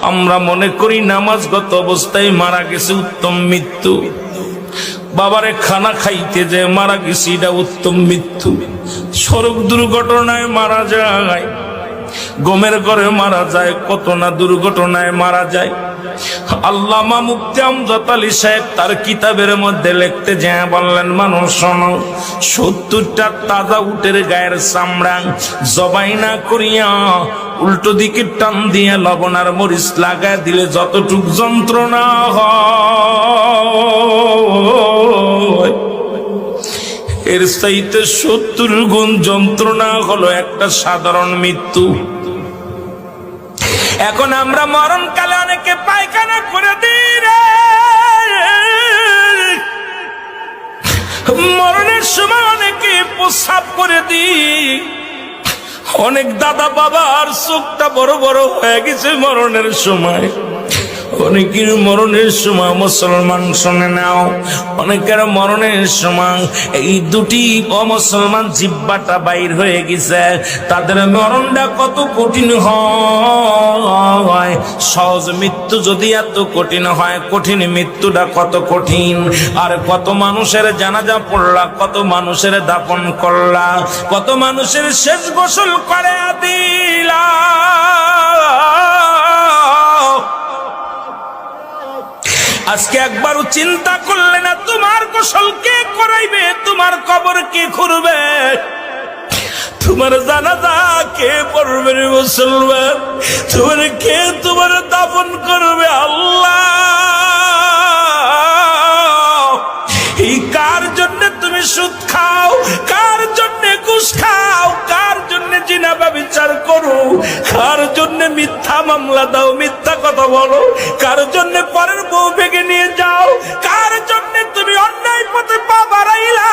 আমরা মনে করি নামাজগত অবস্থায় মারা গেছে উত্তম মৃত্যু, বাবারে খানা খাইতে যে মারা গেছে এটা উত্তম মৃত্যু। সড়ক দুর্ঘটনায় মারা যায়, গমের ঘরে মারা যায়, কত না দুর্ঘটনায় মারা যায়। আল্লামা মুফতি আমজাদ আলী সাহেব তার কিতাবের মধ্যে লিখতে যায় বললেন, মানুষ শোনো, 70টা তাজা উটের গায়ের চামড়া জবাই না করিয়া উল্টো দিকে টান দিয়ে লবণ আর মরিচ লাগায় দিলে যতটুক যন্ত্রণা হয়, এর চাইতে 70 গুণ যন্ত্রণা হলো একটা সাধারণ মৃত্যু। এখন আমরা মরণকালে অনেকে পায়খানা করে দিই রে, মরণের সময় অনেকে প্রস্রাব করে দিই। অনেক দাদা বাবার চোখটা বড় বড় হয়ে গেছে মরণের সময়। অনেকের মরণের সময়, মুসলমান শুনে নাও, অনেকের মরণের সময় এই দুটি অমুসলমান জিহ্বাটা বাইর হয়ে গেছে। তাদের মরণটা কত কঠিন হয়। সহজ মৃত্যু যদি এত কঠিন হয়, কঠিন মৃত্যুটা কত কঠিন। আর কত মানুষের জানাজা পড়লা, কত মানুষের দাফন করলা, কত মানুষের শেষ গোসল করে দিলা। আজকে একবারও চিন্তা করলে না তোমার গোসল কে করাইবে, তোমার কবর কে খুঁড়বে, তোমার জানাজা কে পড়বে রে মুসলমান, তোমার কে তোমার দাফন করবে? আল্লাহ, এই কার জন্য তুমি সুদ খাও, কার জন্য ঘুষ খাও, কার জন্য জিনা ব্যভিচার করো, কার জন্য মিথ্যা মামলা দাও, মিথ্যা কথা বলো, কার জন্য পরের বউ ভেঙে নিয়ে যাও, কার জন্য তুমি অন্যায় পথে পা বাড়াইলা,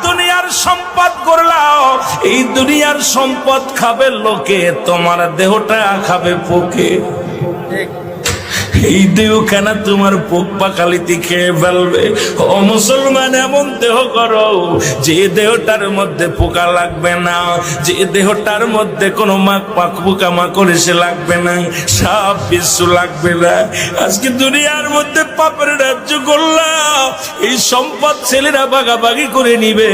দুনিয়ার সম্পদ করলাও। এই দুনিয়ার সম্পদ খাবে লোকে, তোমার দেহটা খাবে পোকে। এই দেহখানা তোমার পোক পাখালিতে খেয়ে ফেলবে। ও মুসলমান, এমন দেহ করো যে দেহটার মধ্যে পোকা লাগবে না, যে দেহটার মধ্যে কোনো পোকা মাকড় এসে লাগবে না, সাপ বিচ্ছু লাগবে না। আজকে দুনিয়ার মধ্যে পাপের রাজ্য করলাম, এই সম্পদ ছেলেরা ভাগাভাগি করে নিবে,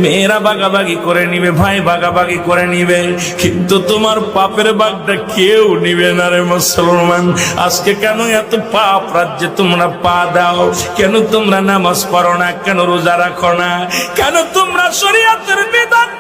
মেয়েরা ভাগাভাগি করে নিবে, ভাই ভাগাভাগি করে নিবে, কিন্তু তোমার পাপের ভাগটা কেউ নিবে না রে মুসলমান। আজকে কেন এত পাপ রাজ্যে তোমরা পা দাও? কেন তোমরা নামাজ পড়ো না? কেন রোজা রাখো না? কেন তোমরা শরীয়তের বিধান